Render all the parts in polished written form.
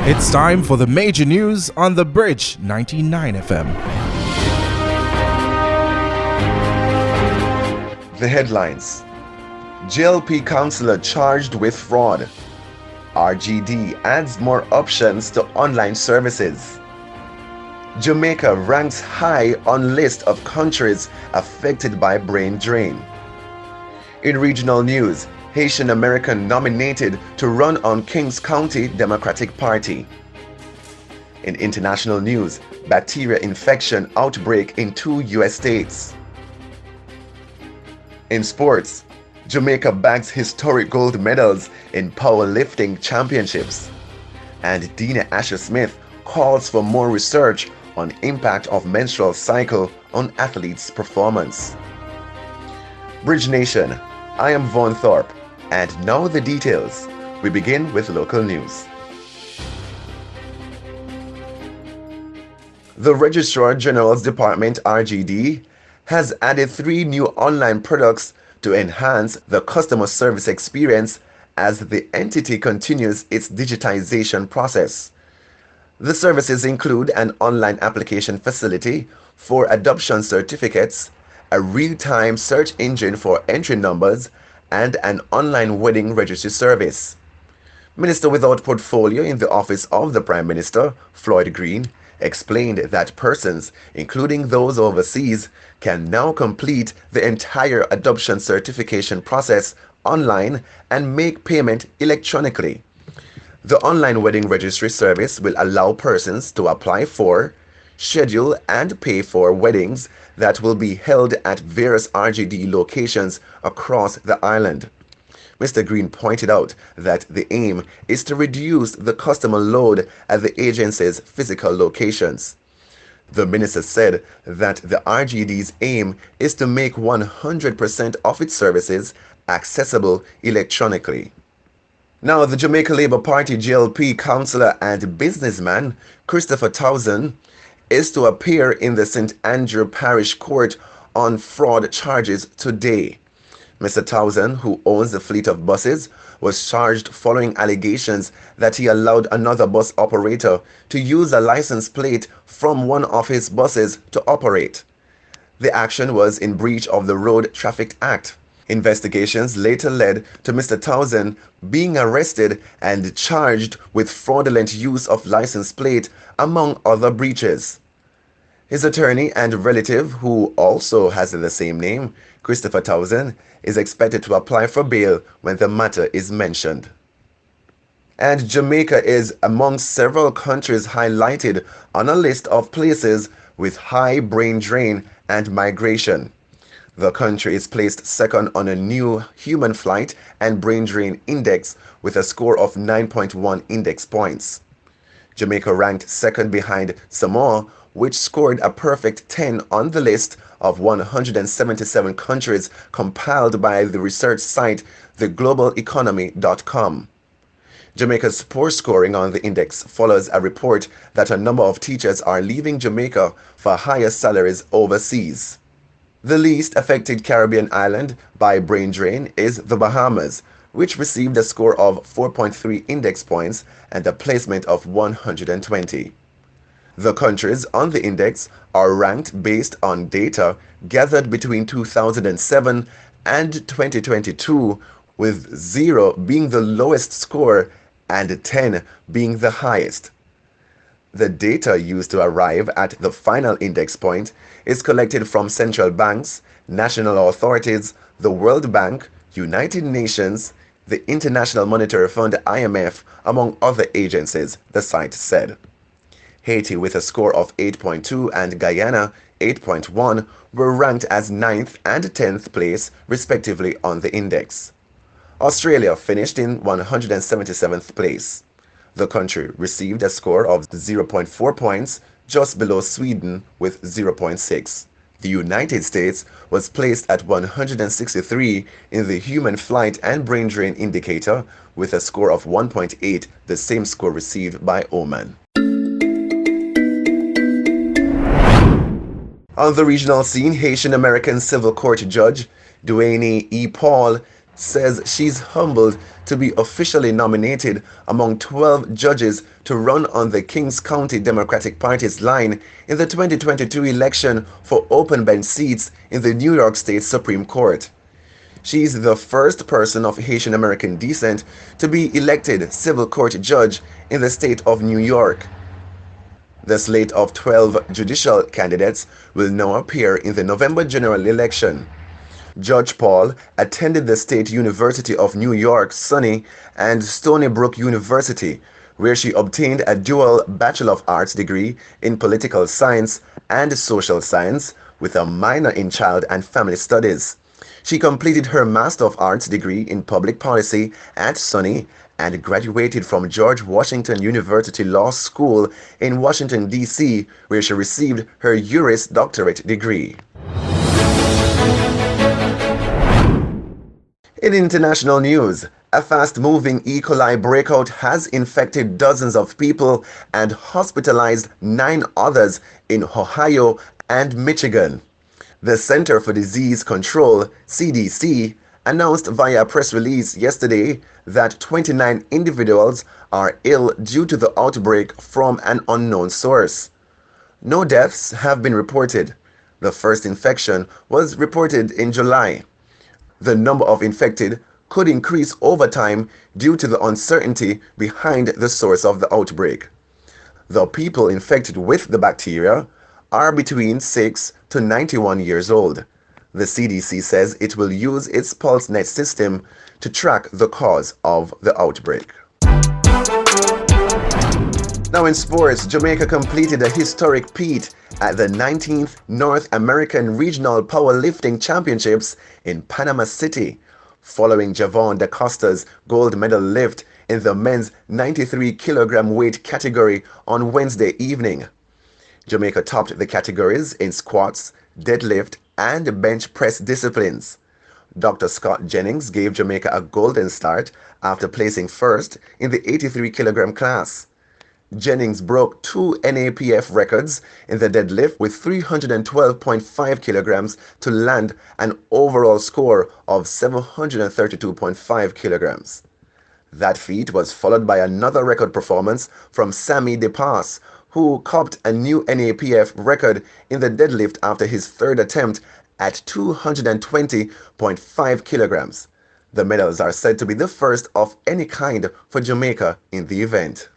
It's time for the major news on The Bridge 99 FM. The headlines. JLP councillor charged with fraud. RGD adds more options to online services. Jamaica ranks high on list of countries affected by brain drain. In regional news, Haitian American nominated to run on Kings County Democratic Party. In international news, bacteria infection outbreak in 2 US states. In sports, Jamaica bags historic gold medals in powerlifting championships. And Dina Asher-Smith calls for more research on impact of menstrual cycle on athletes' performance. Bridge Nation, I am Vaughn Thorpe, and now the details. We begin with local news. The Registrar General's Department, RGD, has added 3 new online products to enhance the customer service experience as the entity continues its digitization process. The services include an online application facility for adoption certificates, a real-time search engine for entry numbers, and an online wedding registry service. Minister without portfolio in the office of the Prime Minister, Floyd Green, explained that persons, including those overseas, can now complete the entire adoption certification process online and make payment electronically. The online wedding registry service will allow persons to apply for, schedule, and pay for weddings that will be held at various RGD locations across the island. Mr. Green pointed out that the aim is to reduce the customer load at the agency's physical locations. The minister said that the RGD's aim is to make 100% of its services accessible electronically. Now, the Jamaica Labour Party JLP councillor and businessman Christopher Towson is to appear in the St. Andrew Parish Court on fraud charges today. Mr. Towson, who owns a fleet of buses, was charged following allegations that he allowed another bus operator to use a license plate from one of his buses to operate. The action was in breach of the Road Traffic Act. Investigations later led to Mr. Towson being arrested and charged with fraudulent use of license plate, among other breaches. His attorney and relative, who also has the same name, Christopher Towson, is expected to apply for bail when the matter is mentioned. And Jamaica is among several countries highlighted on a list of places with high brain drain and migration. The country is placed second on a new human flight and brain drain index with a score of 9.1 index points. Jamaica ranked second behind Samoa, which scored a perfect 10 on the list of 177 countries compiled by the research site theglobaleconomy.com. Jamaica's poor scoring on the index follows a report that a number of teachers are leaving Jamaica for higher salaries overseas. The least affected Caribbean island by brain drain is the Bahamas, which received a score of 4.3 index points and a placement of 120. The countries on the index are ranked based on data gathered between 2007 and 2022, with 0 being the lowest score and 10 being the highest. The data used to arrive at the final index point is collected from central banks, national authorities, the World Bank, United Nations, the International Monetary Fund (IMF), among other agencies, the site said. Haiti, with a score of 8.2, and Guyana 8.1, were ranked as 9th and 10th place respectively on the index. Australia finished in 177th place. The country received a score of 0.4 points, just below Sweden with 0.6. The United States was placed at 163 in the Human Flight and Brain Drain Indicator with a score of 1.8, the same score received by Oman. On the regional scene, Haitian American Civil Court Judge Duane E. Paul says she's humbled to be officially nominated among 12 judges to run on the Kings County Democratic Party's line in the 2022 election for open bench seats in the New York State Supreme Court. She's the first person of Haitian American descent to be elected civil court judge in the state of New York. The slate of 12 judicial candidates will now appear in the November general election. Judge Paul attended the State University of New York, SUNY, and Stony Brook University, where she obtained a dual Bachelor of Arts degree in Political Science and Social Science with a minor in Child and Family Studies. She completed her Master of Arts degree in Public Policy at SUNY and graduated from George Washington University Law School in Washington, D.C., where she received her Juris Doctorate degree. In international news, a fast-moving E. coli breakout has infected dozens of people and hospitalized 9 others in Ohio and Michigan. The Center for Disease Control, CDC, announced via a press release yesterday that 29 individuals are ill due to the outbreak from an unknown source. No deaths have been reported. The first infection was reported in July. The number of infected could increase over time due to the uncertainty behind the source of the outbreak. The people infected with the bacteria are between 6 to 91 years old. The CDC says it will use its PulseNet system to track the cause of the outbreak. Now in sports, Jamaica completed a historic feat at the 19th North American Regional Powerlifting Championships in Panama City, following Javon Da Costa's gold medal lift in the men's 93-kilogram weight category on Wednesday evening. Jamaica topped the categories in squats, deadlift, and bench press disciplines. Dr. Scott Jennings gave Jamaica a golden start after placing first in the 83-kilogram class. Jennings broke 2 NAPF records in the deadlift with 312.5 kilograms to land an overall score of 732.5 kilograms. That feat was followed by another record performance from Sammy DePass, who copped a new NAPF record in the deadlift after his third attempt at 220.5 kilograms. The medals are said to be the first of any kind for Jamaica in the event.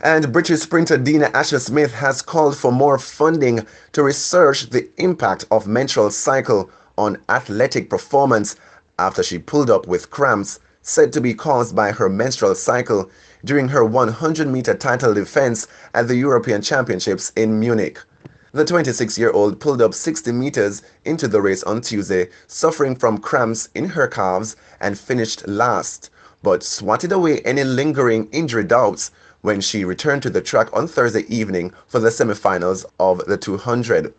And British sprinter Dina Asher-Smith has called for more funding to research the impact of menstrual cycle on athletic performance after she pulled up with cramps said to be caused by her menstrual cycle during her 100-meter title defense at the European Championships in Munich. The 26-year-old pulled up 60 meters into the race on Tuesday, suffering from cramps in her calves and finished last, but swatted away any lingering injury doubts when she returned to the track on Thursday evening for the semifinals of the 200.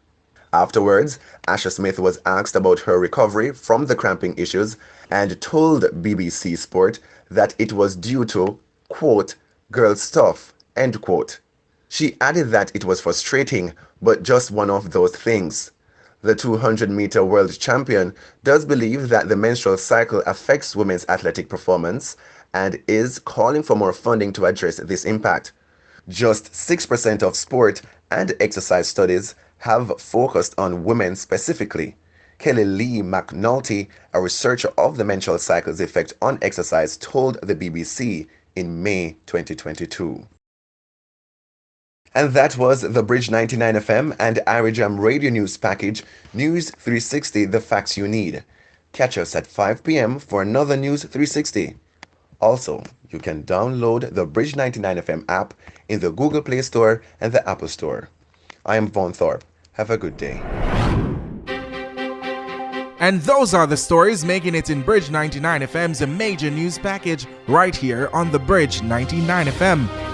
Afterwards, Asher-Smith was asked about her recovery from the cramping issues and told BBC Sport that it was due to, quote, girl stuff, end quote. She added that it was frustrating, but just one of those things. The 200-meter world champion does believe that the menstrual cycle affects women's athletic performance and is calling for more funding to address this impact. Just 6% of sport and exercise studies have focused on women specifically. Kelly Lee McNulty, a researcher of the menstrual cycle's effect on exercise, told the BBC in May 2022. And that was the Bridge 99 FM and Irijam Radio News Package, News 360, the facts you need. Catch us at 5 p.m. for another News 360. Also, you can download the Bridge 99 FM app in the Google Play Store and the Apple Store. I am Vaughn Thorpe. Have a good day. And those are the stories making it in Bridge 99 FM's major news package right here on the Bridge 99 FM.